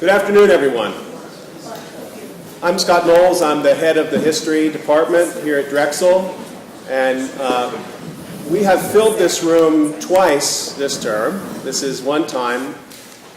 Good afternoon, everyone. I'm Scott Knowles. I'm the head of the history department here at Drexel, and we have filled this room twice this term. This is one time.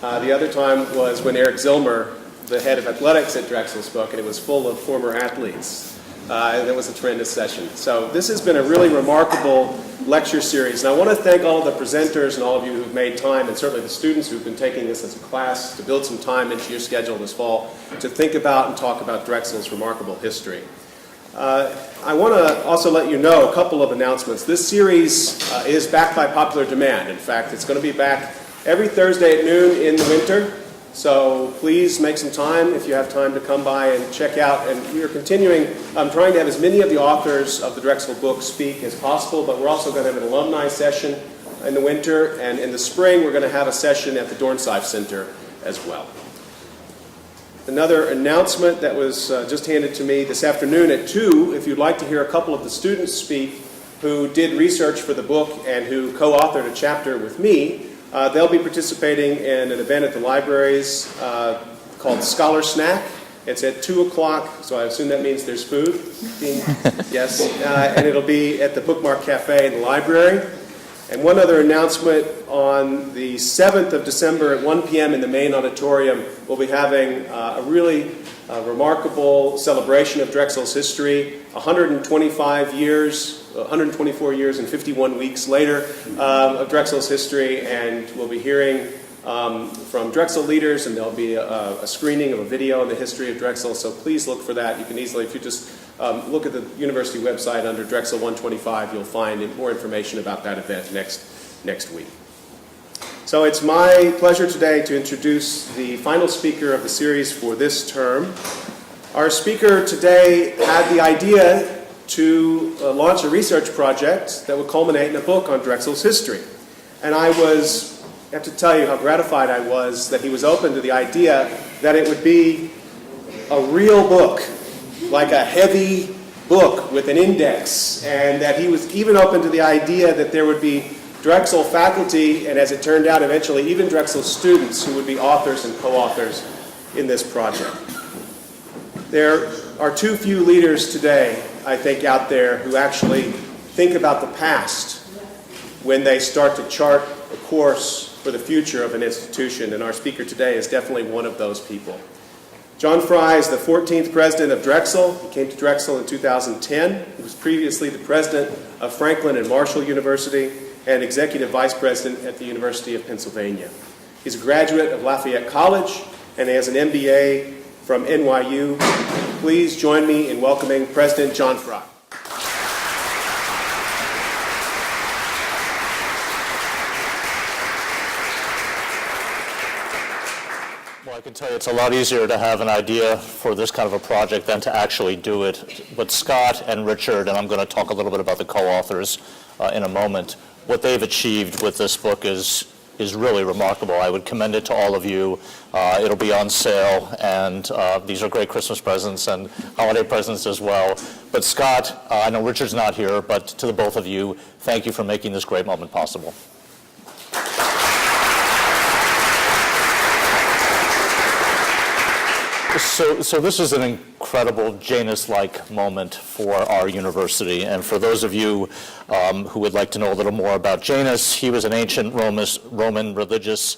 The other time was when Eric Zillmer, the head of athletics at Drexel, spoke, and it was full of former athletes. And it was a tremendous session. So this has been a really remarkable lecture series. And I want to thank all of the presenters and all of you who've made time, and certainly the students who've been taking this as a class to build some time into your schedule this fall to think about and talk about Drexel's remarkable history. I want to also let you know a couple of announcements. This series is back by popular demand. In fact, it's going to be back every Thursday at noon in the winter. So please make some time if you have time to come by and check out. And we are continuing, trying to have as many of the authors of the Drexel book speak as possible, but we're also going to have an alumni session in the winter. And in the spring, we're going to have a session at the Dornsife Center as well. Another announcement that was just handed to me this afternoon at 2, if you'd like to hear a couple of the students speak who did research for the book and who co-authored a chapter with me, they'll be participating in an event at the libraries called Scholar Snack. It's at 2 o'clock, so I assume that means there's food. Yes, and it'll be at the Bookmark Cafe in the library. And one other announcement, on the 7th of December at 1 p.m. in the main auditorium, we'll be having a really remarkable celebration of Drexel's history, 124 years and 51 weeks later of Drexel's history, and we'll be hearing from Drexel leaders, and there'll be a screening of a video on the history of Drexel, so please look for that. You can easily, if you just look at the university website under Drexel 125, you'll find more information about that event next week. So it's my pleasure today to introduce the final speaker of the series for this term. Our speaker today had the idea to launch a research project that would culminate in a book on Drexel's history. And I have to tell you how gratified I was that he was open to the idea that it would be a real book, like a heavy book with an index, and that he was even open to the idea that there would be Drexel faculty, and as it turned out, eventually even Drexel students who would be authors and co-authors in this project. There are too few leaders today, I think, out there who actually think about the past when they start to chart a course for the future of an institution, and our speaker today is definitely one of those people. John Fry is the 14th president of Drexel. He came to Drexel in 2010. He was previously the president of Franklin and Marshall University and executive vice president at the University of Pennsylvania. He's a graduate of Lafayette College and has an MBA from NYU. Please join me in welcoming President John Fry. Well, I can tell you it's a lot easier to have an idea for this kind of a project than to actually do it. But Scott and Richard, and I'm going to talk a little bit about the co-authors in a moment, what they've achieved with this book is really remarkable. I would commend it to all of you. It'll be on sale, and these are great Christmas presents and holiday presents as well. But Scott, I know Richard's not here, but to the both of you, thank you for making this great moment possible. So this is an incredible Janus-like moment for our university. And for those of you who would like to know a little more about Janus, he was an ancient Roman religious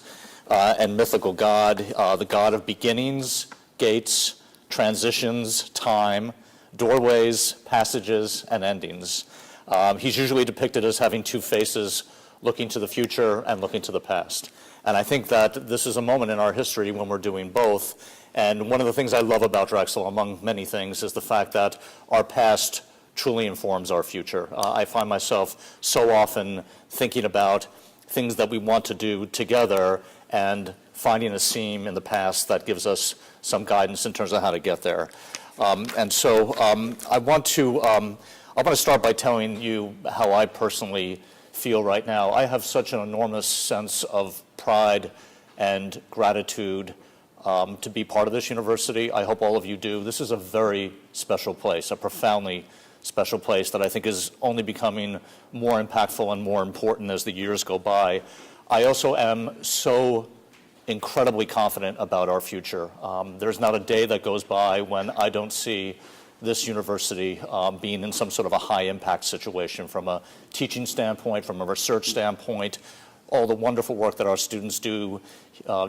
and mythical god, the god of beginnings, gates, transitions, time, doorways, passages, and endings. He's usually depicted as having two faces, looking to the future and looking to the past. And I think that this is a moment in our history when we're doing both. And one of the things I love about Drexel, among many things, is the fact that our past truly informs our future. I find myself so often thinking about things that we want to do together and finding a seam in the past that gives us some guidance in terms of how to get there. I want to start by telling you how I personally feel right now. I have such an enormous sense of pride and gratitude to be part of this university. I hope all of you do. This is a very special place, a profoundly special place that I think is only becoming more impactful and more important as the years go by. I also am so incredibly confident about our future. There's not a day that goes by when I don't see this university being in some sort of a high-impact situation from a teaching standpoint, from a research standpoint, all the wonderful work that our students do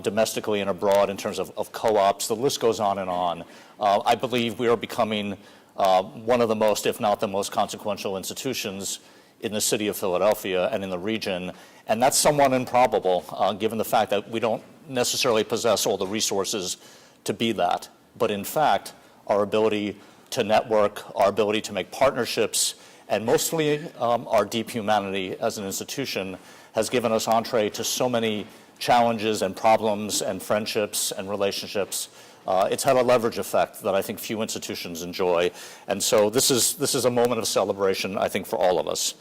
domestically and abroad in terms of co-ops. The list goes on and on. I believe we are becoming one of the most, if not the most consequential institutions in the city of Philadelphia and in the region. And that's somewhat improbable, given the fact that we don't necessarily possess all the resources to be that. But in fact, our ability to network, our ability to make partnerships, and mostly our deep humanity as an institution has given us entree to so many challenges and problems and friendships and relationships. It's had a leverage effect that I think few institutions enjoy. And so this is a moment of celebration, I think, for all of us.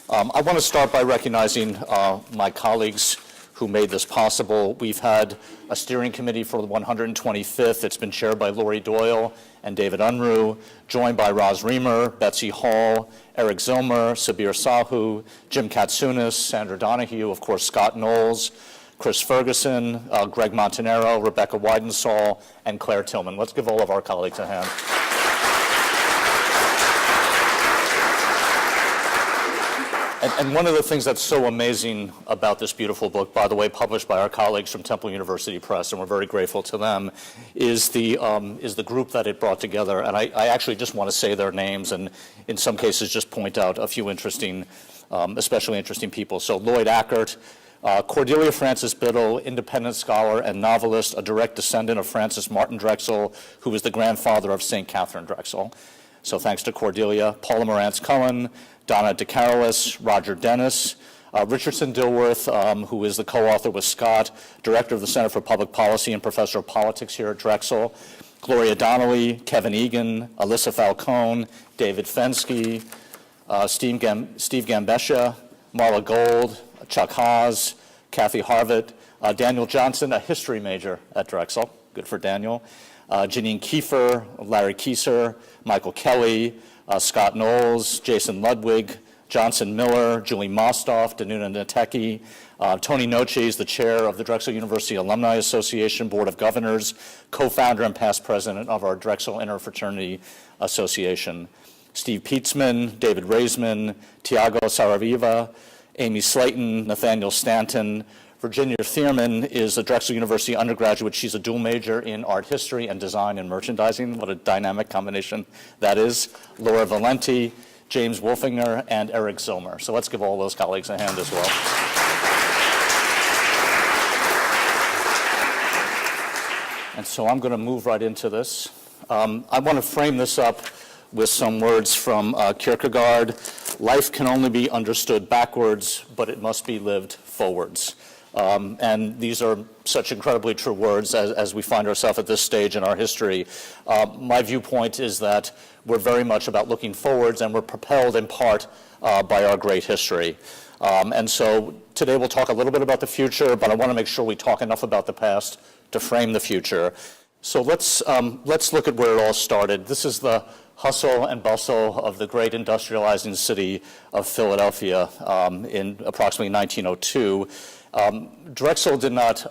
I want to start by recognizing my colleagues who made this possible. We've had a steering committee for the 125th. It's been chaired by Lori Doyle and David Unruh, joined by Roz Reamer, Betsy Hall, Eric Zilmer, Sabir Sahu, Jim Katsounis, Sandra Donahue, of course, Scott Knowles, Chris Ferguson, Greg Montanaro, Rebecca Weidensall, and Claire Tillman. Let's give all of our colleagues a hand. And one of the things that's so amazing about this beautiful book, by the way, published by our colleagues from Temple University Press, and we're very grateful to them, is the group that it brought together. And I actually just want to say their names, and in some cases just point out a few interesting, especially interesting people. So Lloyd Ackert, Cordelia Francis Biddle, independent scholar and novelist, a direct descendant of Francis Martin Drexel, who was the grandfather of St. Catherine Drexel. So thanks to Cordelia. Paula Morantz Cohen, Donna DeCarolis, Roger Dennis, Richardson Dilworth, who is the co-author with Scott, director of the Center for Public Policy and professor of politics here at Drexel, Gloria Donnelly, Kevin Egan, Alyssa Falcone, David Fensky, Steve Gambesha, Marla Gold, Chuck Haas, Kathy Harvett, Daniel Johnson, a history major at Drexel, good for Daniel, Janine Kiefer, Larry Kieser, Michael Kelly, Scott Knowles, Jason Ludwig, Johnson Miller, Julie Mostoff, Danuna Nateki, Tony Noce is the chair of the Drexel University Alumni Association Board of Governors, co-founder and past president of our Drexel Interfraternity Association. Steve Pietzman, David Raisman, Tiago Saraviva, Amy Slayton, Nathaniel Stanton. Virginia Thierman is a Drexel University undergraduate. She's a dual major in art history and design and merchandising. What a dynamic combination that is. Laura Valenti, James Wolfinger, and Eric Zilmer. So let's give all those colleagues a hand as well. And so I'm going to move right into this. I want to frame this up with some words from Kierkegaard. Life can only be understood backwards, but it must be lived forwards. And these are such incredibly true words as we find ourselves at this stage in our history. My viewpoint is that we're very much about looking forwards, and we're propelled in part by our great history. And so today we'll talk a little bit about the future, but I want to make sure we talk enough about the past to frame the future. So let's look at where it all started. This is the hustle and bustle of the great industrializing city of Philadelphia in approximately 1902. Drexel did not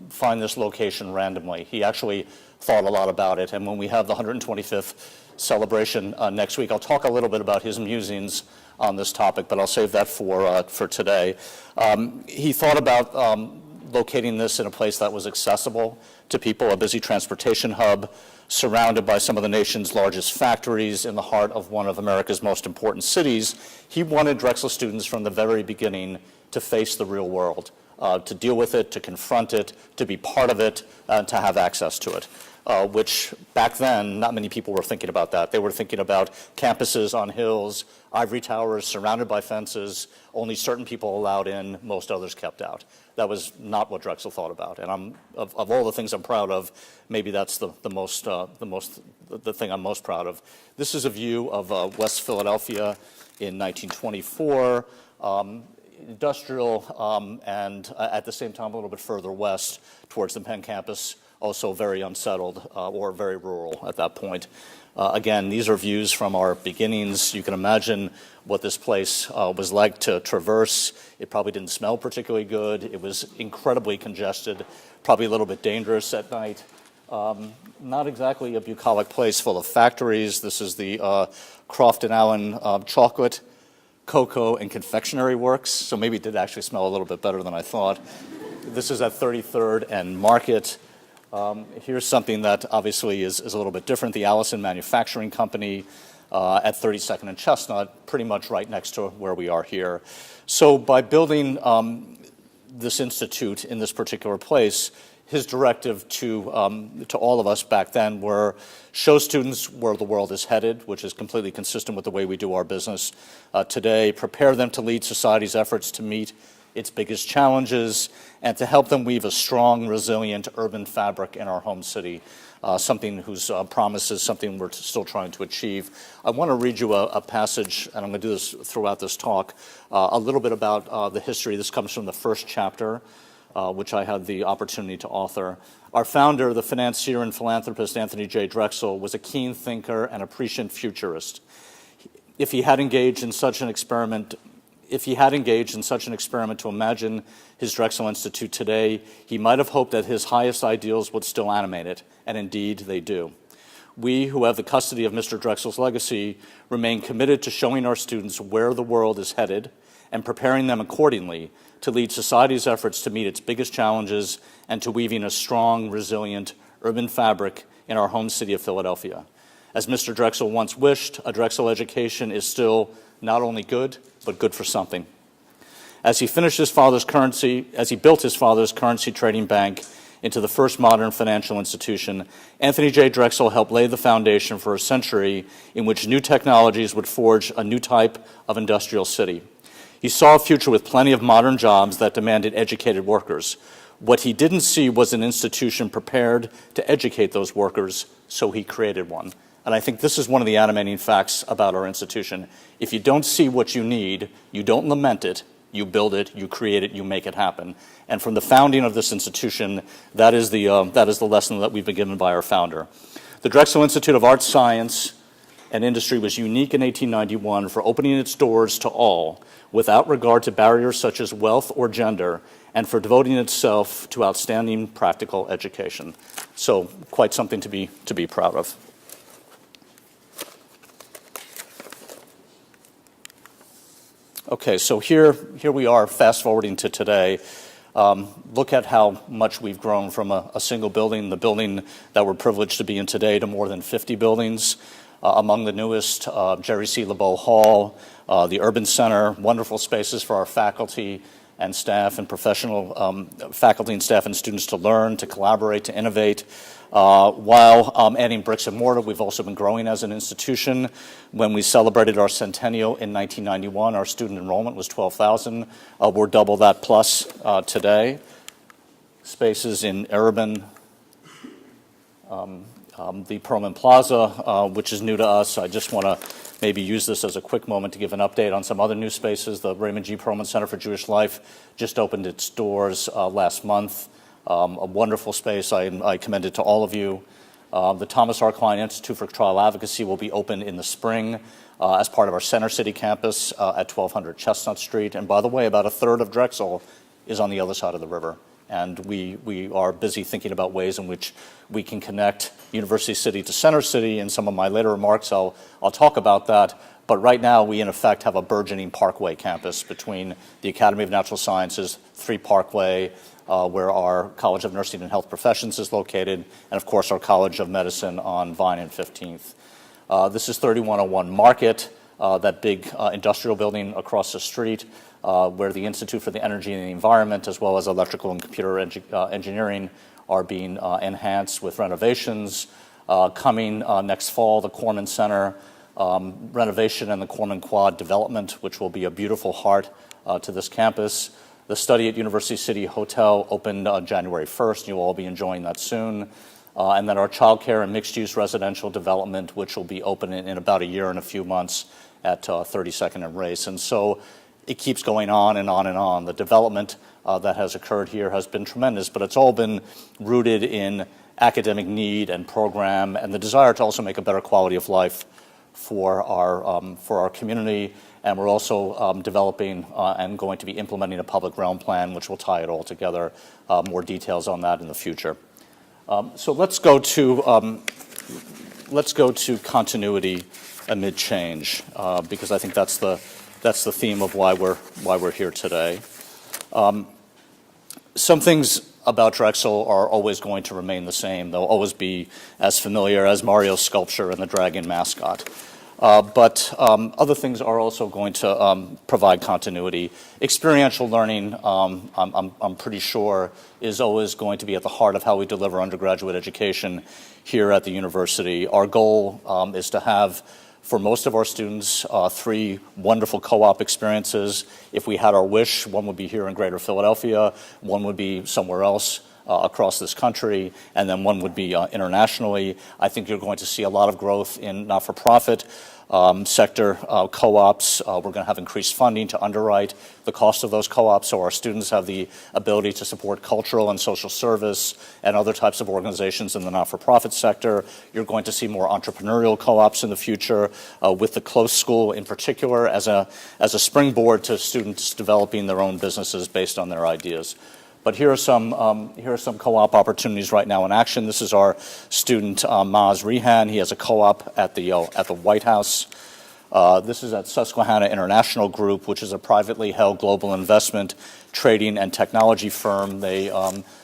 find this location randomly. He actually thought a lot about it. And when we have the 125th celebration next week, I'll talk a little bit about his musings on this topic, but I'll save that for today. He thought about locating this in a place that was accessible to people, a busy transportation hub, surrounded by some of the nation's largest factories in the heart of one of America's most important cities. He wanted Drexel students from the very beginning to face the real world, to deal with it, to confront it, to be part of it, and to have access to it, which back then, not many people were thinking about that. They were thinking about campuses on hills, ivory towers surrounded by fences, only certain people allowed in, most others kept out. That was not what Drexel thought about. And of all the things I'm proud of, maybe that's the thing I'm most proud of. This is a view of West Philadelphia in 1924. Industrial, and at the same time a little bit further west towards the Penn campus also very unsettled or very rural at that point. Again, these are views from our beginnings. You can imagine what this place was like to traverse. It probably didn't smell particularly good. It was incredibly congested, probably a little bit dangerous at night. Not exactly a bucolic place full of factories. This is the Croft and Allen chocolate, cocoa, and confectionery works, so maybe it did actually smell a little bit better than I thought. This is at 33rd and Market. Here's something that obviously is a little bit different. The Allison Manufacturing Company at 32nd and Chestnut, pretty much right next to where we are here. So by building this institute in this particular place, his directive to all of us back then were show students where the world is headed, which is completely consistent with the way we do our business today, prepare them to lead society's efforts to meet its biggest challenges, and to help them weave a strong, resilient urban fabric in our home city, something whose promise is something we're still trying to achieve. I want to read you a passage, and I'm going to do this throughout this talk, a little bit about the history. This comes from the first chapter, which I had the opportunity to author. Our founder, the financier and philanthropist Anthony J. Drexel, was a keen thinker and a prescient futurist. If he had engaged in such an experiment to imagine his Drexel Institute today, he might have hoped that his highest ideals would still animate it, and indeed they do. We, who have the custody of Mr. Drexel's legacy, remain committed to showing our students where the world is headed and preparing them accordingly to lead society's efforts to meet its biggest challenges and to weaving a strong, resilient urban fabric in our home city of Philadelphia. As Mr. Drexel once wished, a Drexel education is still not only good, but good for something. As he built his father's currency trading bank into the first modern financial institution, Anthony J. Drexel helped lay the foundation for a century in which new technologies would forge a new type of industrial city. He saw a future with plenty of modern jobs that demanded educated workers. What he didn't see was an institution prepared to educate those workers, so he created one. And I think this is one of the animating facts about our institution. If you don't see what you need, you don't lament it, you build it, you create it, you make it happen. And from the founding of this institution, that is the lesson that we've been given by our founder. The Drexel Institute of Arts, Science, and Industry was unique in 1891 for opening its doors to all, without regard to barriers such as wealth or gender, and for devoting itself to outstanding practical education. So quite something to be proud of. Okay, so here we are, fast forwarding to today. Look at how much we've grown from a single building, the building that we're privileged to be in today, to more than 50 buildings. Among the newest, Jerry C. LeBeau Hall, the Urban Center, wonderful spaces for our faculty and staff and professional faculty and staff and students to learn, to collaborate, to innovate. While adding bricks and mortar, we've also been growing as an institution. When we celebrated our centennial in 1991, our student enrollment was 12,000. We're double that plus today. Spaces in Urban, the Perlman Plaza, which is new to us. I just want to maybe use this as a quick moment to give an update on some other new spaces. The Raymond G. Perlman Center for Jewish Life just opened its doors last month. A wonderful space I commend it to all of you. The Thomas R. Klein Institute for Trial Advocacy will be open in the spring as part of our Center City campus at 1200 Chestnut Street. And by the way, about a third of Drexel is on the other side of the river. And we are busy thinking about ways in which we can connect University City to Center City. In some of my later remarks, I'll talk about that. But right now, we in effect have a burgeoning Parkway campus between the Academy of Natural Sciences, 3 Parkway, where our College of Nursing and Health Professions is located, and of course our College of Medicine on Vine and 15th. This is 3101 Market, that big industrial building across the street, where the Institute for the Energy and the Environment, as well as electrical and computer engineering, are being enhanced with renovations. Coming next fall, the Corman Center renovation and the Corman Quad development, which will be a beautiful heart to this campus. The Study at University City Hotel opened January 1st. You'll all be enjoying that soon. And then our childcare and mixed-use residential development, which will be open in about a year and a few months at 32nd and Race. And so it keeps going on and on and on. The development that has occurred here has been tremendous, but it's all been rooted in academic need and program, and the desire to also make a better quality of life for our community. And we're also developing and going to be implementing a public realm plan, which will tie it all together. More details on that in the future. So let's go to continuity amid change, because I think that's the theme of why we're here today. Some things about Drexel are always going to remain the same. They'll always be as familiar as Mario's sculpture and the dragon mascot. But other things are also going to provide continuity. Experiential learning, I'm pretty sure, is always going to be at the heart of how we deliver undergraduate education here at the university. Our goal is to have, for most of our students, 3 wonderful co-op experiences. If we had our wish, one would be here in Greater Philadelphia, one would be somewhere else across this country, and then one would be internationally. I think you're going to see a lot of growth in not-for-profit sector co-ops. We're going to have increased funding to underwrite the cost of those co-ops, so our students have the ability to support cultural and social service and other types of organizations in the not-for-profit sector. You're going to see more entrepreneurial co-ops in the future, with the Close School in particular as a springboard to students developing their own businesses based on their ideas. But here are some co-op opportunities right now in action. This is our student Maz Rehan. He has a co-op at the White House. This is at Susquehanna International Group, which is a privately held global investment, trading, and technology firm. They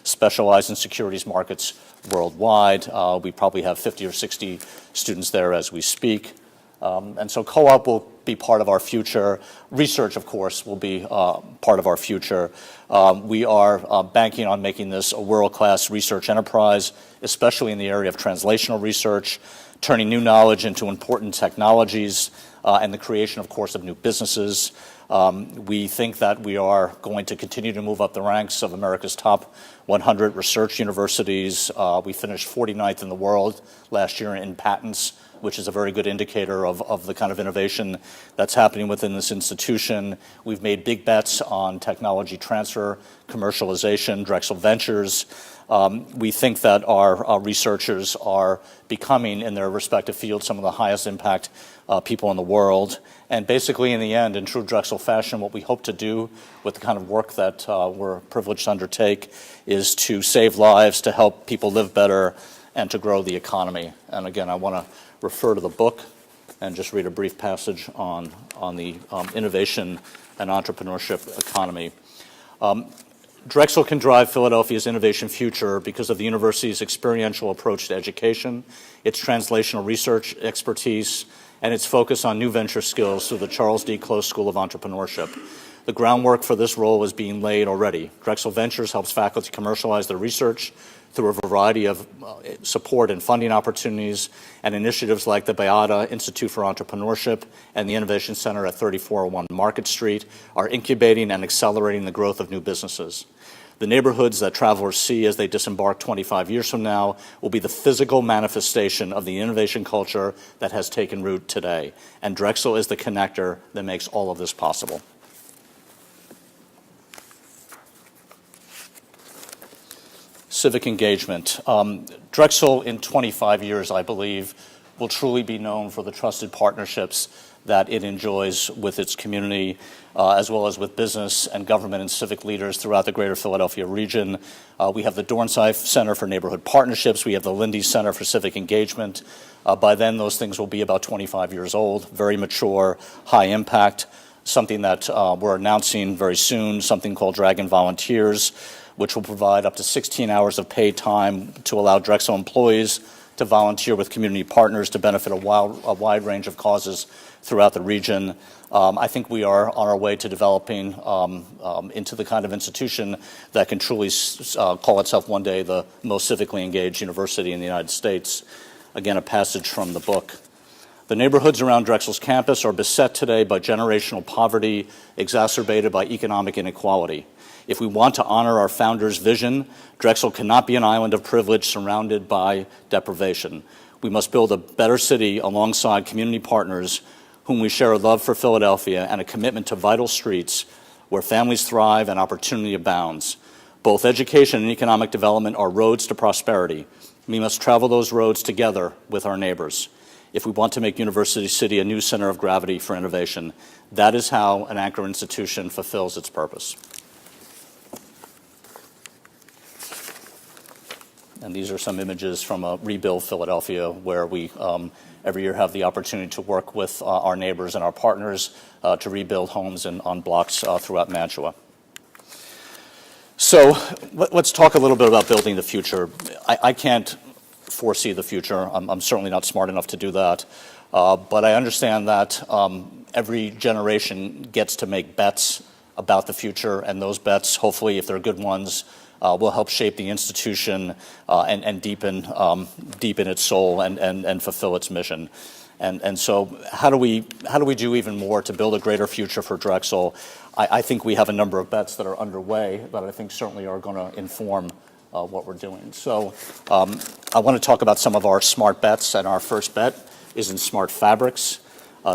specialize in securities markets worldwide. We probably have 50 or 60 students there as we speak. And so co-op will be part of our future. Research, of course, will be part of our future. We are banking on making this a world-class research enterprise, especially in the area of translational research, turning new knowledge into important technologies, and the creation, of course, of new businesses. We think that we are going to continue to move up the ranks of America's top 100 research universities. We finished 49th in the world last year in patents, which is a very good indicator of the kind of innovation that's happening within this institution. We've made big bets on technology transfer, commercialization, Drexel Ventures. We think that our researchers are becoming, in their respective fields, some of the highest impact people in the world. And basically, in the end, in true Drexel fashion, what we hope to do with the kind of work that we're privileged to undertake is to save lives, to help people live better, and to grow the economy. And again, I want to refer to the book and just read a brief passage on the innovation and entrepreneurship economy. Drexel can drive Philadelphia's innovation future because of the university's experiential approach to education, its translational research expertise, and its focus on new venture skills through the Charles D. Close School of Entrepreneurship. The groundwork for this role is being laid already. Drexel Ventures helps faculty commercialize their research through a variety of support and funding opportunities and initiatives like the Beata Institute for Entrepreneurship and the Innovation Center at 3401 Market Street are incubating and accelerating the growth of new businesses. The neighborhoods that travelers see as they disembark 25 years from now will be the physical manifestation of the innovation culture that has taken root today. And Drexel is the connector that makes all of this possible. Civic engagement. Drexel, in 25 years, I believe, will truly be known for the trusted partnerships that it enjoys with its community, as well as with business and government and civic leaders throughout the greater Philadelphia region. We have the Dornsife Center for Neighborhood Partnerships. We have the Lindy Center for Civic Engagement. By then, those things will be about 25 years old, very mature, high impact, something that we're announcing very soon, something called Dragon Volunteers, which will provide up to 16 hours of paid time to allow Drexel employees to volunteer with community partners to benefit a wide range of causes throughout the region. I think we are on our way to developing into the kind of institution that can truly call itself one day the most civically engaged university in the United States. Again, a passage from the book. The neighborhoods around Drexel's campus are beset today by generational poverty exacerbated by economic inequality. If we want to honor our founders' vision, Drexel cannot be an island of privilege surrounded by deprivation. We must build a better city alongside community partners whom we share a love for Philadelphia and a commitment to vital streets where families thrive and opportunity abounds. Both education and economic development are roads to prosperity, We must travel those roads together with our neighbors if we want to make University City a new center of gravity for innovation. That is how an anchor institution fulfills its purpose. And these are some images from a Rebuild Philadelphia, where we every year have the opportunity to work with our neighbors and our partners to rebuild homes on blocks throughout Mantua. So let's talk a little bit about building the future. I can't foresee the future. I'm certainly not smart enough to do that. But I understand that every generation gets to make bets about the future, and those bets, hopefully, if they're good ones, will help shape the institution and deepen its soul and fulfill its mission. And so how do we do even more to build a greater future for Drexel? I think we have a number of bets that are underway that I think certainly are going to inform what we're doing. So I want to talk about some of our smart bets, and our first bet is in smart fabrics.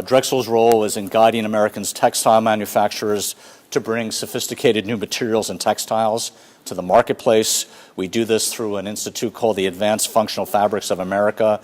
Drexel's role is in guiding Americans' textile manufacturers to bring sophisticated new materials and textiles to the marketplace. We do this through an institute called the Advanced Functional Fabrics of America,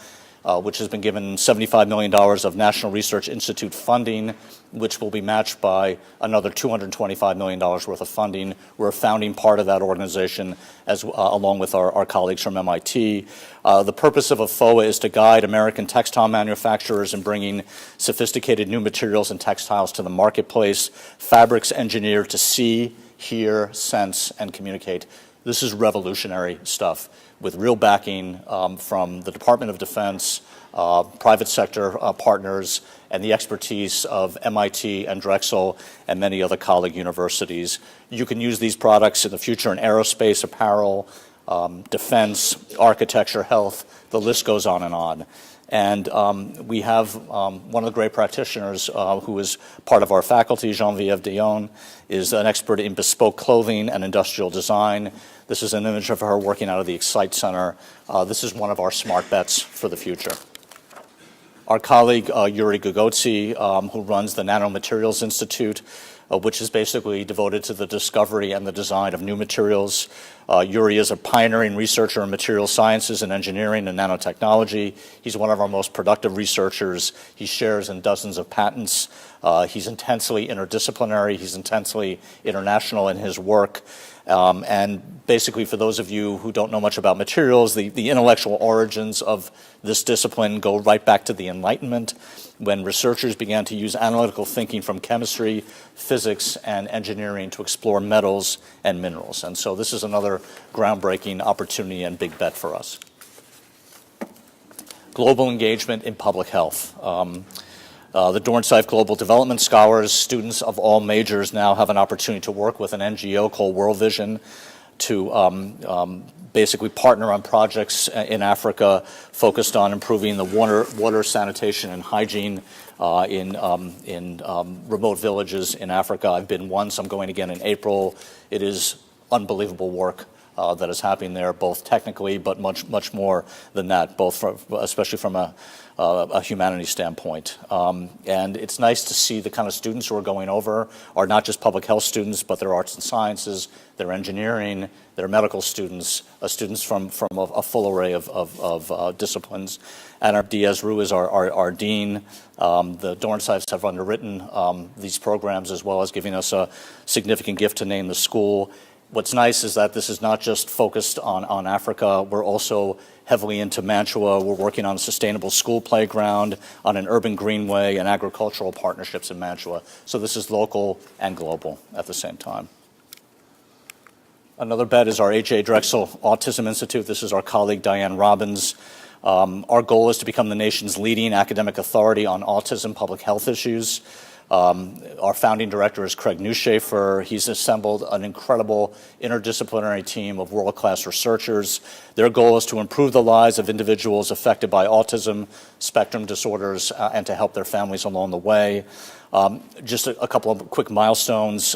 which has been given $75 million of National Research Institute funding, which will be matched by another $225 million worth of funding. We're a founding part of that organization, along with our colleagues from MIT. The purpose of AFOA is to guide American textile manufacturers in bringing sophisticated new materials and textiles to the marketplace, fabrics engineered to see, hear, sense, and communicate. This is revolutionary stuff with real backing from the Department of Defense, private sector partners, and the expertise of MIT and Drexel and many other colleague universities. You can use these products in the future in aerospace, apparel, defense, architecture, health. The list goes on and on. And we have one of the great practitioners who is part of our faculty, Geneviève Dion, is an expert in bespoke clothing and industrial design. This is an image of her working out of the Excite Center. This is one of our smart bets for the future. Our colleague, Yuri Gugotsi, who runs the Nanomaterials Institute, which is basically devoted to the discovery and the design of new materials. Yuri is a pioneering researcher in material sciences and engineering and nanotechnology. He's one of our most productive researchers. He shares in dozens of patents. He's intensely interdisciplinary. He's intensely international in his work. And basically, for those of you who don't know much about materials, the intellectual origins of this discipline go right back to the Enlightenment, when researchers began to use analytical thinking from chemistry, physics, and engineering to explore metals and minerals. And so this is another groundbreaking opportunity and big bet for us. Global engagement in public health. The Dornsife Global Development Scholars, students of all majors, now have an opportunity to work with an NGO called World Vision to basically partner on projects in Africa focused on improving the water sanitation and hygiene in remote villages in Africa. I've been once, I'm going again in April. It is unbelievable work that is happening there, both technically, but much more than that, especially from a humanities standpoint. And it's nice to see the kind of students who are going over are not just public health students, but they're arts and sciences, they're engineering, they're medical students, students from a full array of disciplines. And our Diaz-Rue is our dean. The Dornsifes have underwritten these programs, as well as giving us a significant gift to name the school. What's nice is that this is not just focused on Africa. We're also heavily into Mantua. We're working on a sustainable school playground, on an urban greenway, and agricultural partnerships in Mantua. So this is local and global at the same time. Another bet is our H.A. Drexel Autism Institute. This is our colleague Diane Robbins. Our goal is to become the nation's leading academic authority on autism public health issues. Our founding director is Craig Newshafer. He's assembled an incredible interdisciplinary team of world-class researchers. Their goal is to improve the lives of individuals affected by autism spectrum disorders and to help their families along the way. Just a couple of quick milestones.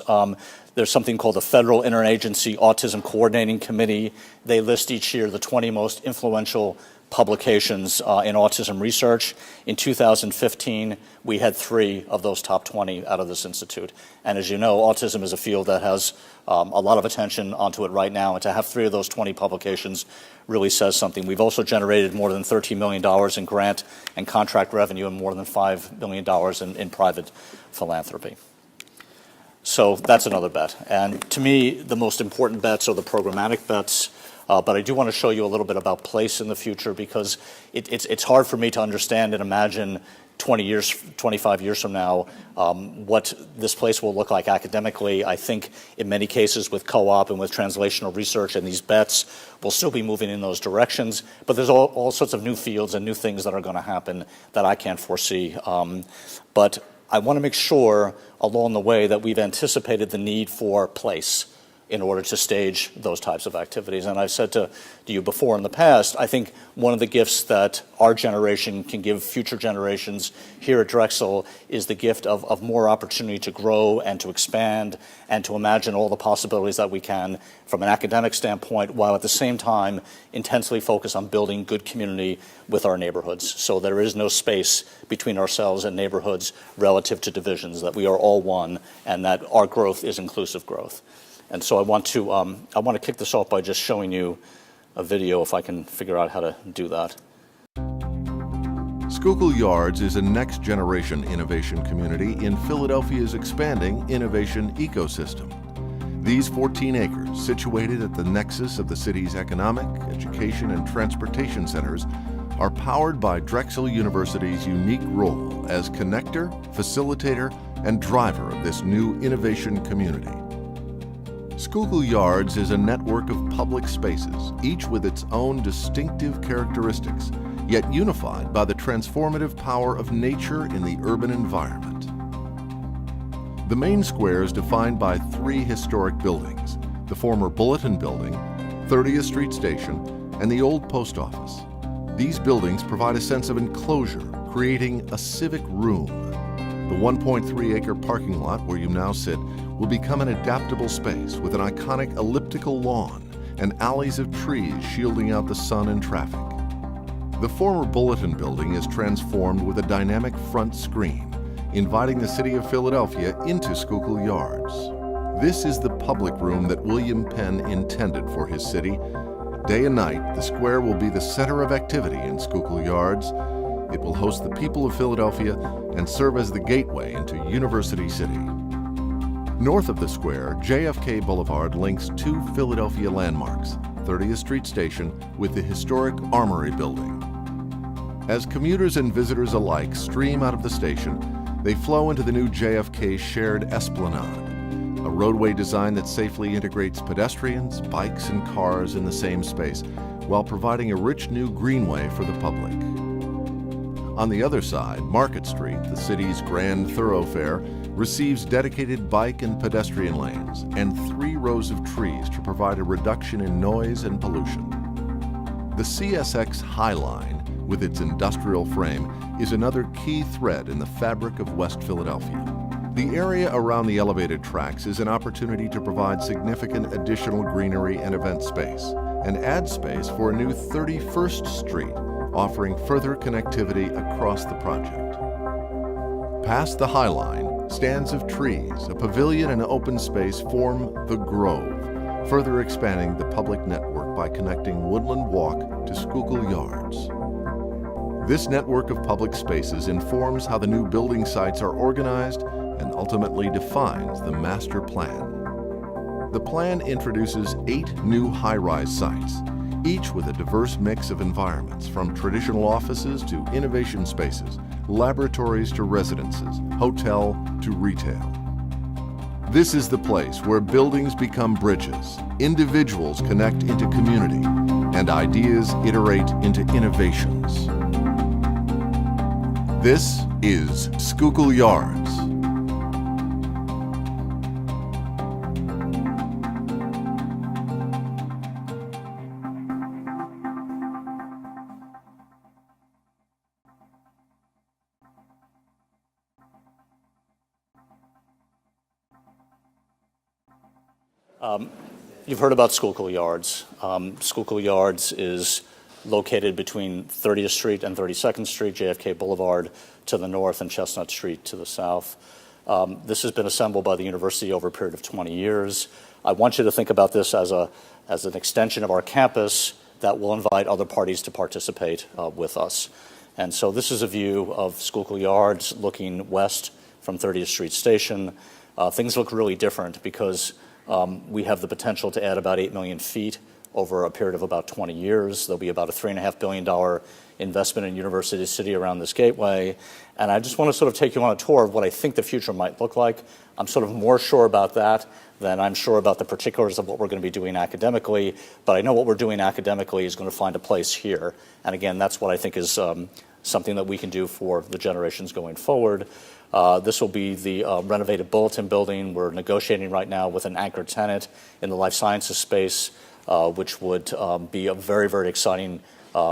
There's something called the Federal Interagency Autism Coordinating Committee. They list each year the 20 most influential publications in autism research. In 2015, we had 3 of those top 20 out of this institute. And as you know, autism is a field that has a lot of attention onto it right now, and to have 3 of those 20 publications really says something. We've also generated more than $13 million in grant and contract revenue and more than $5 million in private philanthropy. So that's another bet. And to me, the most important bets are the programmatic bets. But I do want to show you a little bit about place in the future, because it's hard for me to understand and imagine 20 years, 25 years from now, what this place will look like academically. I think in many cases with co-op and with translational research and these bets, we'll still be moving in those directions. But there's all sorts of new fields and new things that are going to happen that I can't foresee. But I want to make sure along the way that we've anticipated the need for place in order to stage those types of activities. And I've said to you before in the past, I think one of the gifts that our generation can give future generations here at Drexel is the gift of more opportunity to grow and to expand and to imagine all the possibilities that we can from an academic standpoint, while at the same time intensely focus on building good community with our neighborhoods. So there is no space between ourselves and neighborhoods relative to divisions, that we are all one and that our growth is inclusive growth. And so I want to kick this off by just showing you a video, if I can figure out how to do that. Schuylkill Yards is a next-generation innovation community in Philadelphia's expanding innovation ecosystem. These 14 acres, situated at the nexus of the city's economic, education, and transportation centers, are powered by Drexel University's unique role as connector, facilitator, and driver of this new innovation community. Schuylkill Yards is a network of public spaces, each with its own distinctive characteristics, yet unified by the transformative power of nature in the urban environment. The main square is defined by 3 historic buildings: the former Bulletin Building, 30th Street Station, and the old post office. These buildings provide a sense of enclosure, creating a civic room. The 1.3-acre parking lot where you now sit will become an adaptable space with an iconic elliptical lawn and alleys of trees shielding out the sun and traffic. The former Bulletin Building is transformed with a dynamic front screen, inviting the city of Philadelphia into Schuylkill Yards. This is the public room that William Penn intended for his city. Day and night, the square will be the center of activity in Schuylkill Yards. It will host the people of Philadelphia and serve as the gateway into University City. North of the square, JFK Boulevard links 2 Philadelphia landmarks, 30th Street Station with the historic Armory Building. As commuters and visitors alike stream out of the station, they flow into the new JFK Shared Esplanade, a roadway design that safely integrates pedestrians, bikes, and cars in the same space, while providing a rich new greenway for the public. On the other side, Market Street, the city's grand thoroughfare, receives dedicated bike and pedestrian lanes and 3 rows of trees to provide a reduction in noise and pollution. The CSX High Line, with its industrial frame, is another key thread in the fabric of West Philadelphia. The area around the elevated tracks is an opportunity to provide significant additional greenery and event space, and add space for a new 31st Street, offering further connectivity across the project. Past the High Line, stands of trees, a pavilion, and open space form the Grove, further expanding the public network by connecting Woodland Walk to Schuylkill Yards. This network of public spaces informs how the new building sites are organized and ultimately defines the master plan. The plan introduces 8 new high-rise sites, each with a diverse mix of environments, from traditional offices to innovation spaces, laboratories to residences, hotel to retail. This is the place where buildings become bridges, individuals connect into community, and ideas iterate into innovations. This is Schuylkill Yards. You've heard about Schuylkill Yards. Schuylkill Yards is located between 30th Street and 32nd Street, JFK Boulevard to the north and Chestnut Street to the south. This has been assembled by the university over a period of 20 years. I want you to think about this as an extension of our campus that will invite other parties to participate with us. And so this is a view of Schuylkill Yards looking west from 30th Street Station. Things look really different because we have the potential to add about 8 million feet over a period of about 20 years. There'll be about a $3.5 billion investment in University City around this gateway. And I just want to sort of take you on a tour of what I think the future might look like. I'm sort of more sure about that than I'm sure about the particulars of what we're going to be doing academically. But I know what we're doing academically is going to find a place here. And again, that's what I think is something that we can do for the generations going forward. This will be the renovated Bulletin Building. We're negotiating right now with an anchor tenant in the life sciences space, which would be a very, very exciting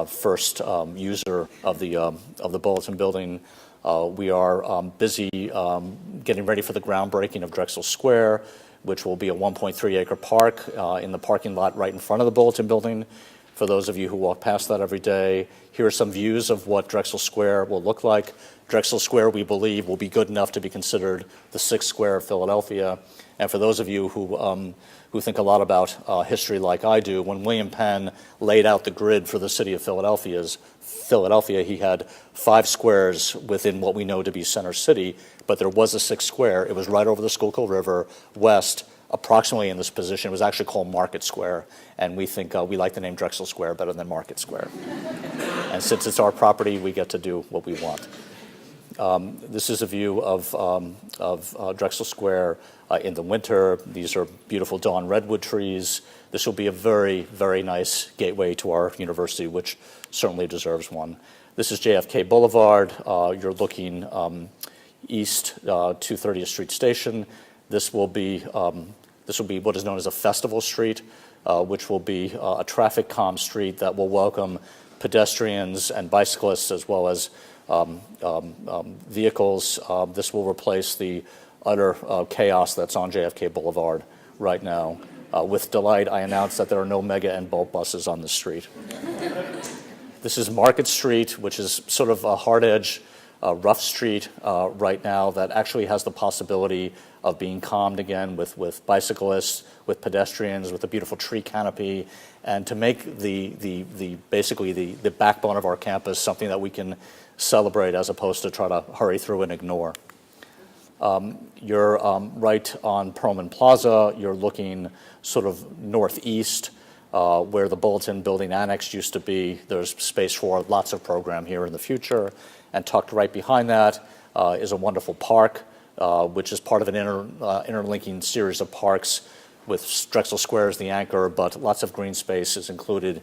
first user of the Bulletin Building. We are busy getting ready for the groundbreaking of Drexel Square, which will be a 1.3-acre park in the parking lot right in front of the Bulletin Building. For those of you who walk past that every day, here are some views of what Drexel Square will look like. Drexel Square, we believe, will be good enough to be considered the sixth square of Philadelphia. And for those of you who think a lot about history like I do, when William Penn laid out the grid for the city of Philadelphia, he had 5 squares within what we know to be Center City, but there was a 6th square. It was right over the Schuylkill River west, approximately in this position. It was actually called Market Square, and we think we like the name Drexel Square better than Market Square. And since it's our property, we get to do what we want. This is a view of Drexel Square in the winter. These are beautiful dawn redwood trees. This will be a very, very nice gateway to our university, which certainly deserves one. This is JFK Boulevard. You're looking east to 30th Street Station. This will be what is known as a festival street, which will be a traffic calm street that will welcome pedestrians and bicyclists as well as vehicles. This will replace the utter chaos that's on JFK Boulevard right now. With delight, I announce that there are no Mega and Bolt buses on the street. This is Market Street, which is sort of a hard edge, rough street right now that actually has the possibility of being calmed again with bicyclists, with pedestrians, with a beautiful tree canopy, and to make basically the backbone of our campus something that we can celebrate as opposed to try to hurry through and ignore. You're right on Perlman Plaza. You're looking sort of northeast where the Bulletin Building Annex used to be. There's space for lots of program here in the future. And tucked right behind that is a wonderful park, which is part of an interlinking series of parks with Drexel Square as the anchor, but lots of green space is included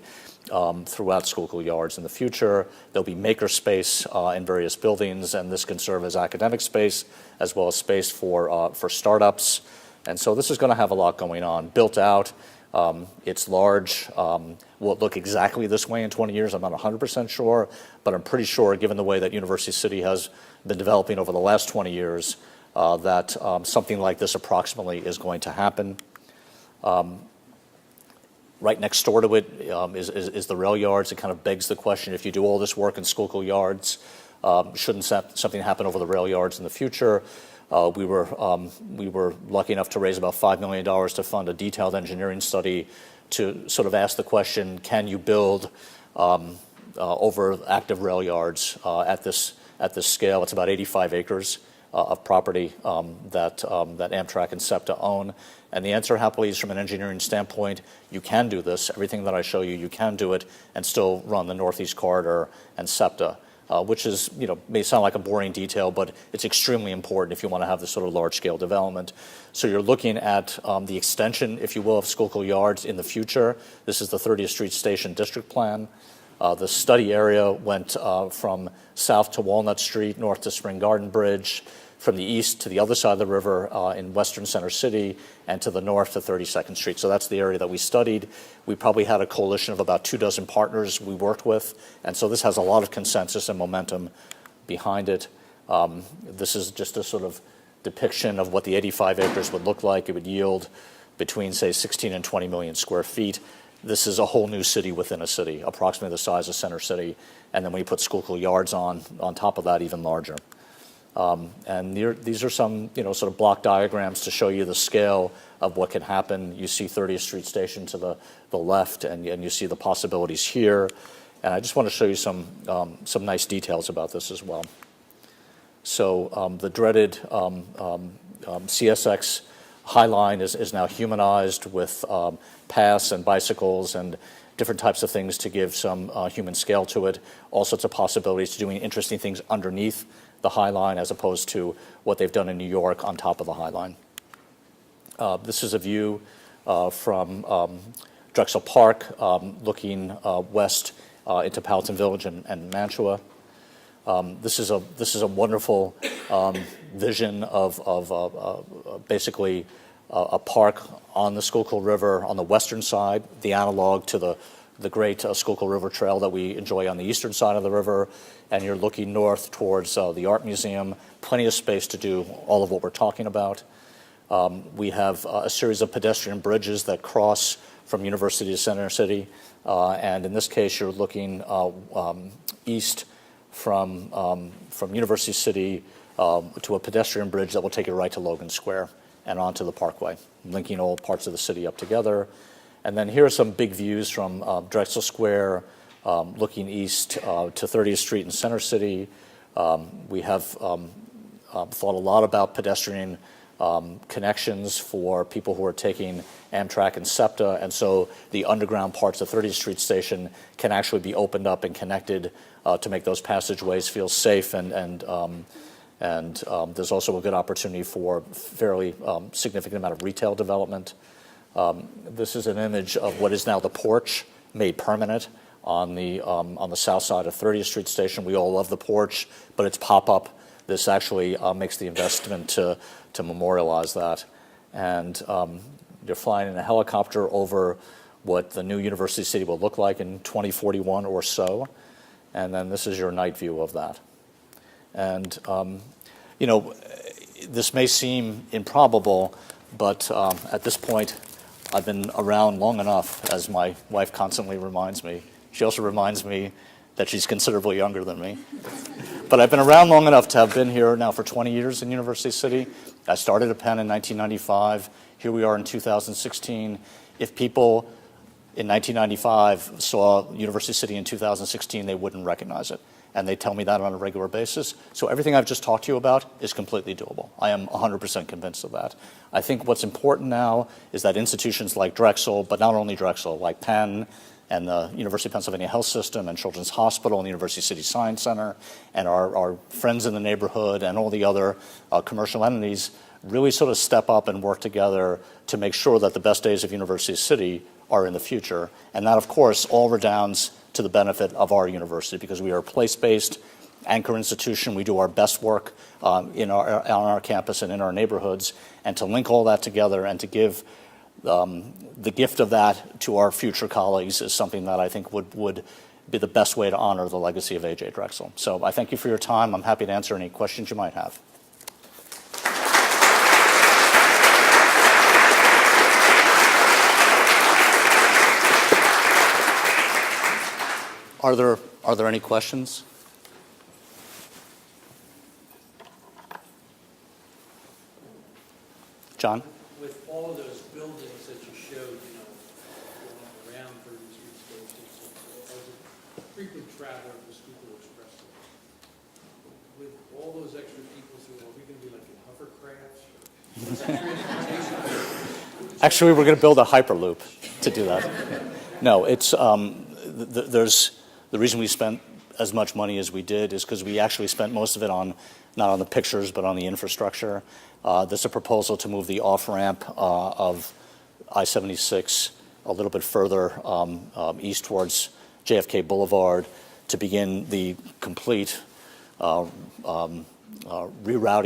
throughout Schuylkill Yards in the future. There'll be maker space in various buildings, and this can serve as academic space as well as space for startups. And so this is going to have a lot going on. Built out, it's large. Will it look exactly this way in 20 years? I'm not 100% sure, but I'm pretty sure, given the way that University City has been developing over the last 20 years, that something like this approximately is going to happen. Right next door to it is the rail yards. It kind of begs the question, if you do all this work in Schuylkill Yards, shouldn't something happen over the rail yards in the future? We were lucky enough to raise about $5 million to fund a detailed engineering study to sort of ask the question, can you build over active rail yards at this scale? It's about 85 acres of property that Amtrak and SEPTA own. And the answer, happily, is from an engineering standpoint, you can do this. Everything that I show you, you can do it and still run the Northeast Corridor and SEPTA, which is, may sound like a boring detail, but it's extremely important if you want to have this sort of large-scale development. So you're looking at the extension, if you will, of Schuylkill Yards in the future. This is the 30th Street Station District Plan. The study area went from south to Walnut Street, north to Spring Garden Bridge, from the east to the other side of the river in western Center City, and to the north to 32nd Street. So that's the area that we studied. We probably had a coalition of about 24 partners we worked with, and so this has a lot of consensus and momentum behind it. This is just a sort of depiction of what the 85 acres would look like. It would yield between, say, 16 and 20 million square feet. This is a whole new city within a city, approximately the size of Center City. And then when you put Schuylkill Yards on top of that, even larger. And these are some, sort of block diagrams to show you the scale of what can happen. You see 30th Street Station to the left, and you see the possibilities here. And I just want to show you some nice details about this as well. So the dreaded CSX High Line is now humanized with paths and bicycles and different types of things to give some human scale to it. All sorts of possibilities to doing interesting things underneath the High Line as opposed to what they've done in New York on top of the High Line. This is a view from Drexel Park looking west into Powhatan Village and Mantua. This is a wonderful vision of basically a park on the Schuylkill River on the western side, the analog to the great Schuylkill River Trail that we enjoy on the eastern side of the river, and you're looking north towards the Art Museum. Plenty of space to do all of what we're talking about. We have a series of pedestrian bridges that cross from University to Center City, and in this case, you're looking east from University City to a pedestrian bridge that will take you right to Logan Square and onto the Parkway, linking all parts of the city up together. And then here are some big views from Drexel Square, looking east to 30th Street in Center City. We have thought a lot about pedestrian connections for people who are taking Amtrak and SEPTA, and so the underground parts of 30th Street Station can actually be opened up and connected to make those passageways feel safe, and there's also a good opportunity for fairly significant amount of retail development. This is an image of what is now the porch made permanent on the south side of 30th Street Station. We all love the porch, but it's pop-up. This actually makes the investment to memorialize that. And you're flying in a helicopter over what the new University City will look like in 2041 or so. And then this is your night view of that. And, this may seem improbable, but at this point, I've been around long enough, as my wife constantly reminds me. She also reminds me that she's considerably younger than me. But I've been around long enough to have been here now for 20 years in University City. I started at Penn in 1995. Here we are in 2016. If people in 1995 saw University City in 2016, they wouldn't recognize it. And they tell me that on a regular basis. So everything I've just talked to you about is completely doable. I am 100% convinced of that. I think what's important now is that institutions like Drexel, but not only Drexel, like Penn and the University of Pennsylvania Health System and Children's Hospital and the University City Science Center and our friends in the neighborhood and all the other commercial entities really sort of step up and work together to make sure that the best days of University City are in the future. And that, of course, all redounds to the benefit of our university because we are a place-based anchor institution. We do our best work on our campus and in our neighborhoods. And to link all that together and to give the gift of that to our future colleagues is something that I think would be the best way to honor the legacy of A.J. Drexel. So I thank you for your time. I'm happy to answer any questions you might have. Are there any questions? John? With all of those buildings that you showed, going around 30th Street Station, as a frequent traveler of the Schuylkill Express, with all those extra people, so are we going to be like in hovercrafts? Actually, we're going to build a Hyperloop to do that. No, it's there's the reason we spent as much money as we did is because we actually spent most of it on not on the pictures but on the infrastructure. There's a proposal to move the off-ramp of I-76 a little bit further east towards JFK Boulevard to begin the complete rerouting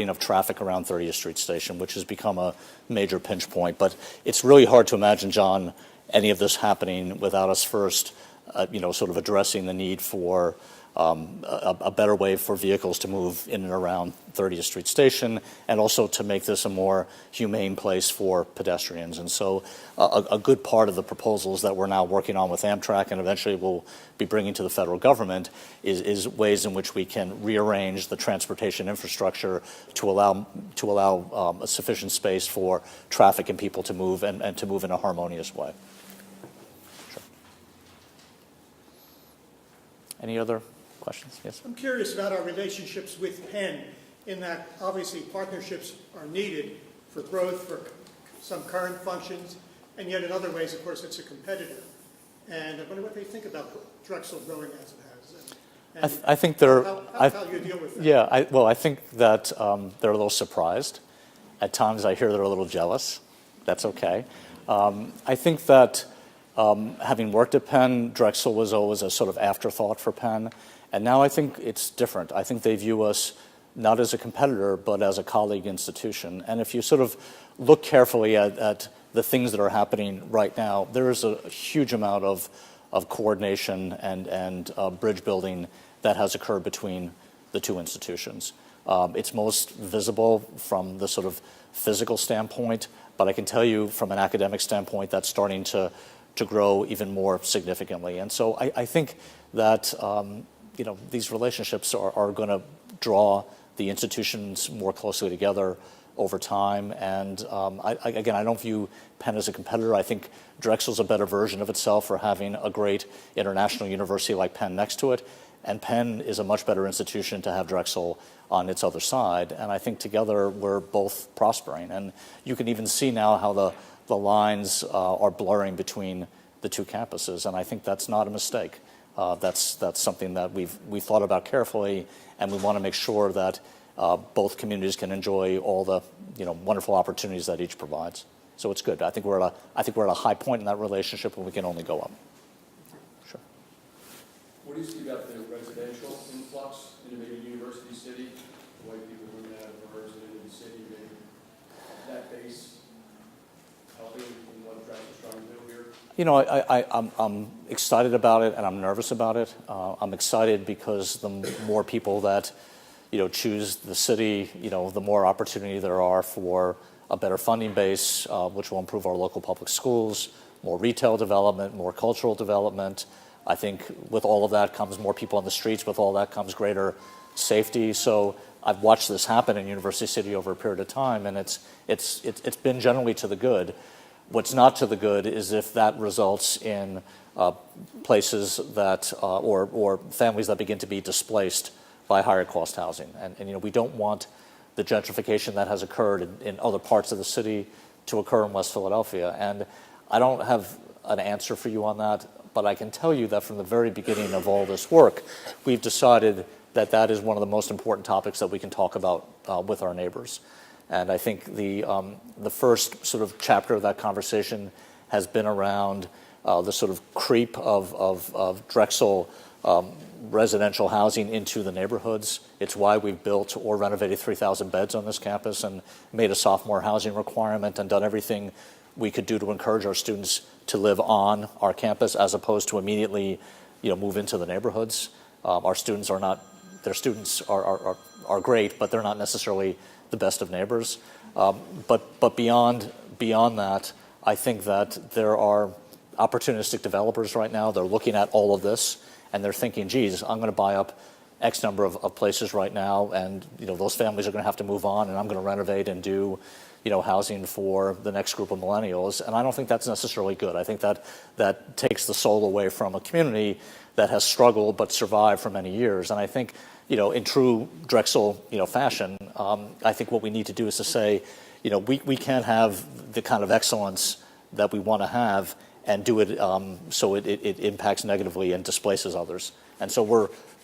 of traffic around 30th Street Station, which has become a major pinch point. But it's really hard to imagine, John, any of this happening without us first sort of addressing the need for a better way for vehicles to move in and around 30th Street Station, and also to make this a more humane place for pedestrians. And so a good part of the proposals that we're now working on with Amtrak and eventually will be bringing to the federal government is ways in which we can rearrange the transportation infrastructure to allow a sufficient space for traffic and people to move and to move in a harmonious way. Sure. Any other questions? Yes. I'm curious about our relationships with Penn, in that obviously partnerships are needed for growth, for some current functions, and yet in other ways, of course, it's a competitor. And I wonder what they think about Drexel growing as it has. And I think they're. how you deal with that. Yeah, I think that they're a little surprised. At times, I hear they're a little jealous. That's okay. I think that having worked at Penn, Drexel was always a sort of afterthought for Penn. And now I think it's different. I think they view us not as a competitor, but as a colleague institution. And if you sort of look carefully at the things that are happening right now, there is a huge amount of coordination and bridge building that has occurred between the two institutions. It's most visible from the sort of physical standpoint, but I can tell you from an academic standpoint, that's starting to grow even more significantly. And so I think that these relationships are going to draw the institutions more closely together over time. And I don't view Penn as a competitor. I think Drexel's a better version of itself for having a great international university like Penn next to it. And Penn is a much better institution to have Drexel on its other side. And I think together we're both prospering. And you can even see now how the lines are blurring between the two campuses. And I think that's not a mistake. That's something that we've thought about carefully, and we want to make sure that both communities can enjoy all the wonderful opportunities that each provides. So it's good. I think we're at a high point in that relationship, and we can only go up. Sure. What do you see about the residential influx into maybe University City? White people moving out of burbs and into the city, maybe that base helping in what Drexel's trying to do here? I'm excited about it, and I'm nervous about it. I'm excited because the more people that choose the city, the more opportunity there are for a better funding base, which will improve our local public schools, more retail development, more cultural development. I think with all of that comes more people on the streets. With all that comes greater safety. So I've watched this happen in University City over a period of time, and it's been generally to the good. What's not to the good is if that results in places that or families that begin to be displaced by higher cost housing. And we don't want the gentrification that has occurred in other parts of the city to occur in West Philadelphia. And I don't have an answer for you on that, but I can tell you that from the very beginning of all this work, we've decided that that is one of the most important topics that we can talk about with our neighbors. And I think the first sort of chapter of that conversation has been around the sort of creep of Drexel residential housing into the neighborhoods. It's why we've built or renovated 3,000 beds on this campus and made a sophomore housing requirement and done everything we could do to encourage our students to live on our campus as opposed to immediately move into the neighborhoods. Our students are not, their students are great, but they're not necessarily the best of neighbors. But beyond that, I think that there are opportunistic developers right now. They're looking at all of this and they're thinking, geez, I'm going to buy up X number of places right now, and those families are going to have to move on, and I'm going to renovate and do housing for the next group of millennials. And I don't think that's necessarily good. I think that takes the soul away from a community that has struggled but survived for many years. And I think in true Drexel fashion, I think what we need to do is to say, we can't have the kind of excellence that we want to have and do it so it impacts negatively and displaces others. And so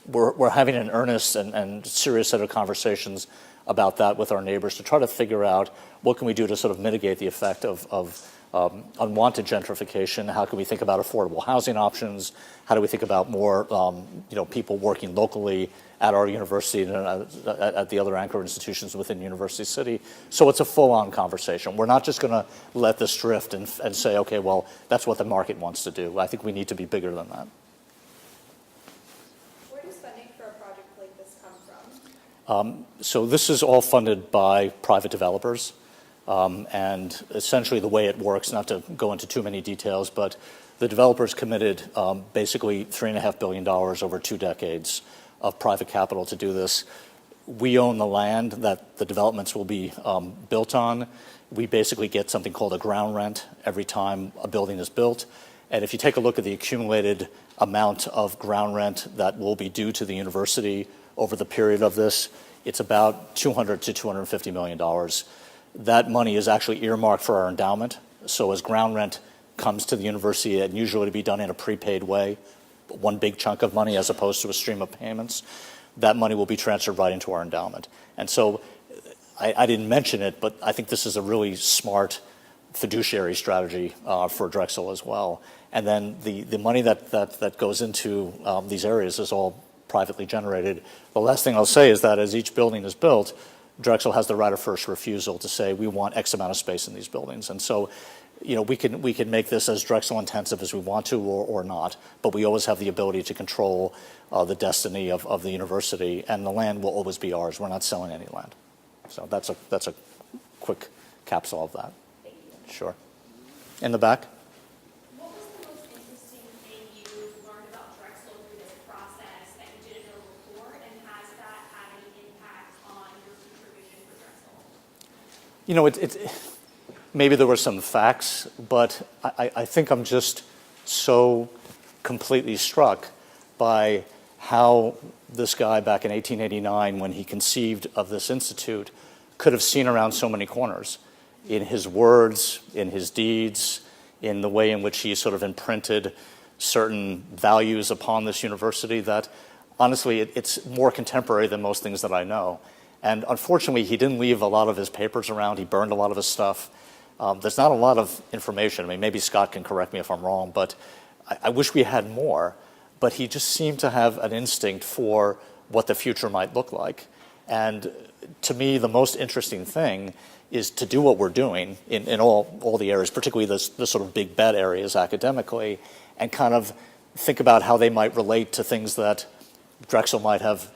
we're having an earnest and serious set of conversations about that with our neighbors to try to figure out what can we do to sort of mitigate the effect of unwanted gentrification. How can we think about affordable housing options? How do we think about more people working locally at our university and at the other anchor institutions within University City? So it's a full-on conversation. We're not just going to let this drift and say, okay, well, that's what the market wants to do. I think we need to be bigger than that. Where does funding So this is all funded by private developers. And essentially the way it works, not to go into too many details, but the developers committed basically $3.5 billion over 2 decades of private capital to do this. We own the land that the developments will be built on. We basically get something called a ground rent every time a building is built. And if you take a look at the accumulated amount of ground rent that will be due to the university over the period of this, it's about $200 to $250 million. That money is actually earmarked for our endowment. So as ground rent comes to the university, it usually to be done in a prepaid way, one big chunk of money as opposed to a stream of payments. That money will be transferred right into our endowment. And so I didn't mention it, but I think this is a really smart fiduciary strategy for Drexel as well. And then the money that goes into these areas is all privately generated. The last thing I'll say is that as each building is built, Drexel has the right of first refusal to say we want X amount of space in these buildings. And so, we can make this as Drexel intensive as we want to or not, but we always have the ability to control the destiny of the university, and the land will always be ours. We're not selling any land. So that's a quick capsule of that. Thank you. Sure. In the back? What was the most interesting thing you learned about Drexel through this process that you didn't know before, and has that had any impact on your future vision for Drexel? Maybe there were some facts, but I think I'm just so completely struck by how this guy back in 1889, when he conceived of this institute, could have seen around so many corners in his words, in his deeds, in the way in which he sort of imprinted certain values upon this university that, honestly, it's more contemporary than most things that I know. And unfortunately, he didn't leave a lot of his papers around. He burned a lot of his stuff. There's not a lot of information. I mean, maybe Scott can correct me if I'm wrong, but I wish we had more. But he just seemed to have an instinct for what the future might look like. And to me, the most interesting thing is to do what we're doing in all the areas, particularly the sort of big bet areas academically, and kind of think about how they might relate to things that Drexel might have,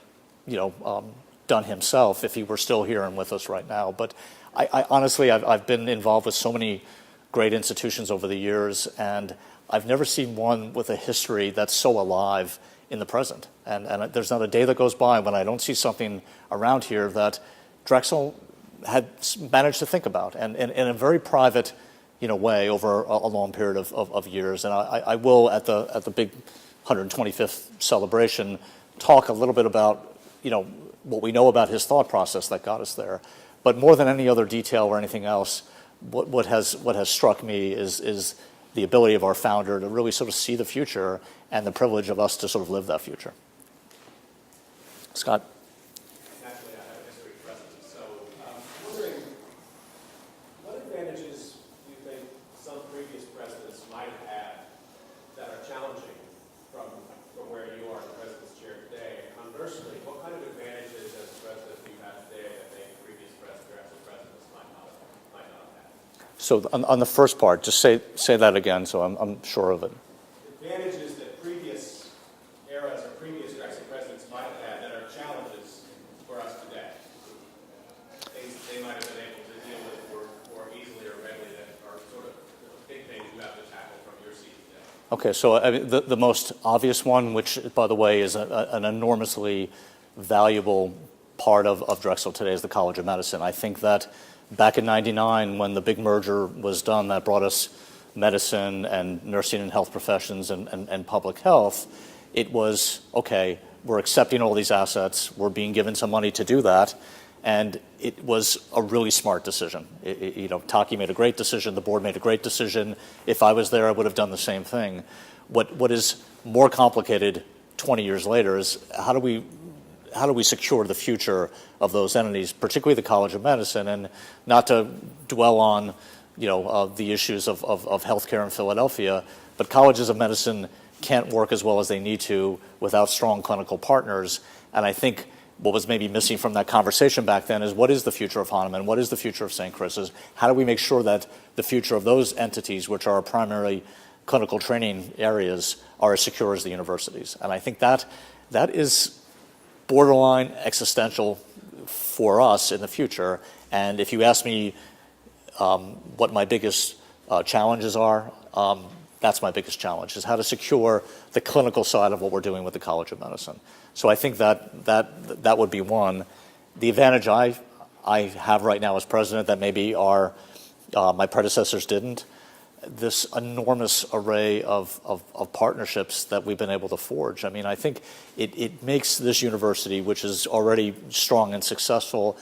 done himself if he were still here and with us right now. But I honestly, I've been involved with so many great institutions over the years, and I've never seen one with a history that's so alive in the present. And there's not a day that goes by when I don't see something around here that Drexel had managed to think about, and in a very private, way over a long period of years. And I will at the big 125th celebration talk a little bit about, what we know about his thought process that got us there. But more than any other detail or anything else, what has struck me is the ability of our founder to really sort of see the future and the privilege of us to sort of live that future. Scott? Naturally, I have a history present, so wondering what advantages do you think some previous presidents might have had that are challenging from where you are in the president's chair today? And conversely, what kind of advantages as president do you have today that maybe previous presidents might not have had? So on the first part, just say that again so I'm sure of it. Advantages that previous eras or previous Drexel presidents might have had that are challenges for us today. Things they might have been able to deal with more easily or readily that are sort of big things you have to tackle from your seat today. Okay, so the most obvious one, which, by the way, is an enormously valuable part of Drexel today, is the College of Medicine. I think that back in '99, when the big merger was done that brought us medicine and nursing and health professions and public health, it was, okay, we're accepting all these assets, we're being given some money to do that, and it was a really smart decision. Taki made a great decision, the board made a great decision. If I was there, I would have done the same thing. What is more complicated 20 years later is how do we secure the future of those entities, particularly the College of Medicine, and not to dwell on the issues of healthcare in Philadelphia, but colleges of medicine can't work as well as they need to without strong clinical partners. And I think what was maybe missing from that conversation back then is what is the future of Hahnemann? What is the future of St. Chris's? How do we make sure that the future of those entities, which are our primary clinical training areas, are as secure as the universities? And I think that is borderline existential for us in the future. And if you ask me what my biggest challenges are, that's my biggest challenge, is how to secure the clinical side of what we're doing with the College of Medicine. So I think that would be one. The advantage I have right now as president that maybe my predecessors didn't, this enormous array of partnerships that we've been able to forge. I mean, I think it makes this university, which is already strong and successful,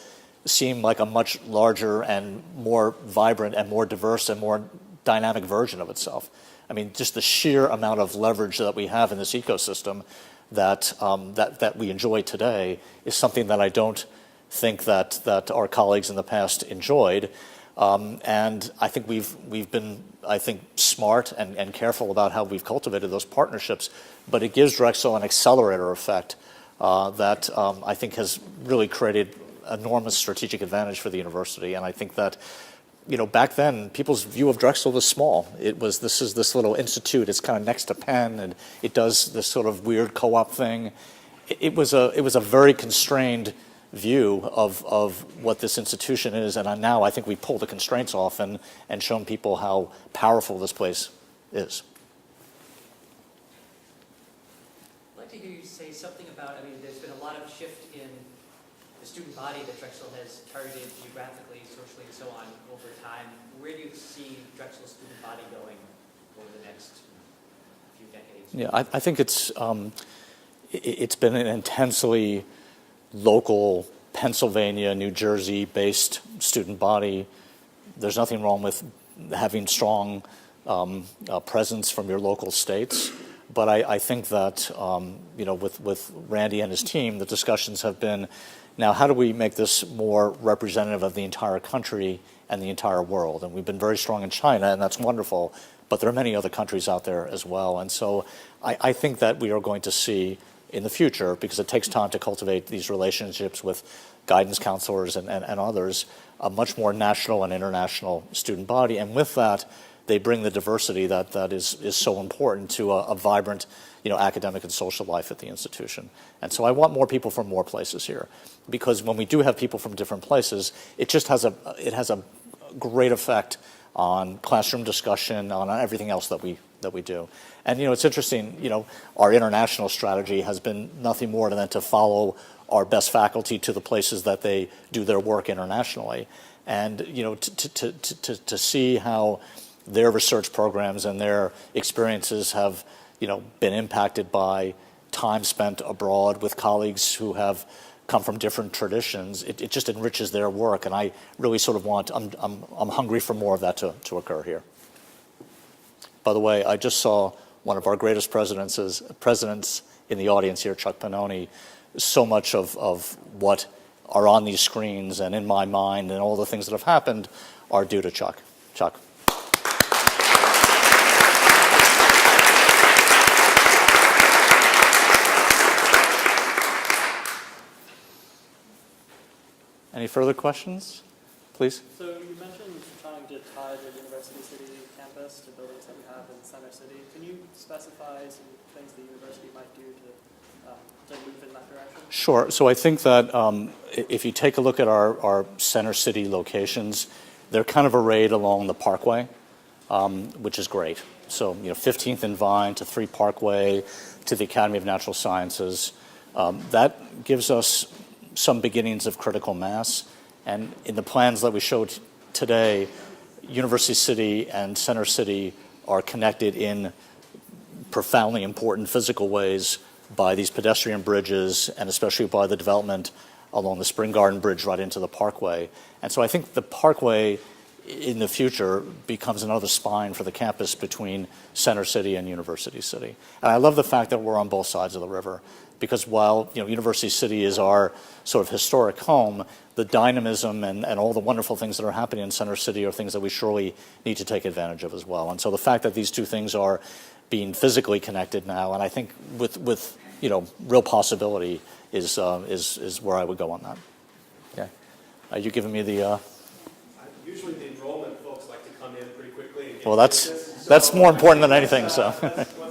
seem like a much larger and more vibrant and more diverse and more dynamic version of itself. I mean, just the sheer amount of leverage that we have in this ecosystem that we enjoy today is something that I don't think that our colleagues in the past enjoyed. And I think we've been, I think, smart and careful about how we've cultivated those partnerships, but it gives Drexel an accelerator effect that I think has really created enormous strategic advantage for the university. And I think that, back then, people's view of Drexel was small. This is this little institute. It's kind of next to Penn, and it does this sort of weird co-op thing. It was a very constrained view of what this institution is, and now I think we pull the constraints off and shown people how powerful this place is. I'd like to hear you say something about, there's been a lot of shift in the student body that Drexel has targeted geographically, socially, and so on over time. Where do you see Drexel's student body going over the next few decades? Yeah, I think it's been an intensely local Pennsylvania, New Jersey-based student body. There's nothing wrong with having strong presence from your local states, but I think that with Randy and his team, the discussions have been, now how do we make this more representative of the entire country and the entire world? And we've been very strong in China, and that's wonderful, but there are many other countries out there as well. And so I think that we are going to see in the future, because it takes time to cultivate these relationships with guidance counselors and others, a much more national and international student body. And with that, they bring the diversity that is so important to a vibrant academic and social life at the institution. And so I want more people from more places here, because when we do have people from different places, it just has a great effect on classroom discussion, on everything else that we do. And it's interesting, our international strategy has been nothing more than to follow our best faculty to the places that they do their work internationally. And to see how their research programs and their experiences have been impacted by time spent abroad with colleagues who have come from different traditions, it just enriches their work. And I really sort of I'm hungry for more of that to occur here. By the way, I just saw one of our greatest presidents in the audience here, Chuck Pannoni. So much of what are on these screens and in my mind and all the things that have happened are due to Chuck. Chuck. Any further questions, please? So you mentioned trying to tie the University City campus to buildings that we have in Center City. Can you specify some things the university might do to move in that direction? Sure. So I think that if you take a look at our Center City locations, they're kind of arrayed along the Parkway, which is great. So 15th and Vine to 3 Parkway to the Academy of Natural Sciences. That gives us some beginnings of critical mass. And in the plans that we showed today, University City and Center City are connected in profoundly important physical ways by these pedestrian bridges, and especially by the development along the Spring Garden Bridge right into the Parkway. And so I think the Parkway in the future becomes another spine for the campus between Center City and University City. And I love the fact that we're on both sides of the river, because while University City is our sort of historic home, the dynamism and all the wonderful things that are happening in Center City are things that we surely need to take advantage of as well. And so the fact that these two things are being physically connected now, and I think with real possibility is where I would go on that. Okay. Are you giving me the? Usually the enrollment folks like to come in pretty quickly. And Well, that's more important than anything. So. That's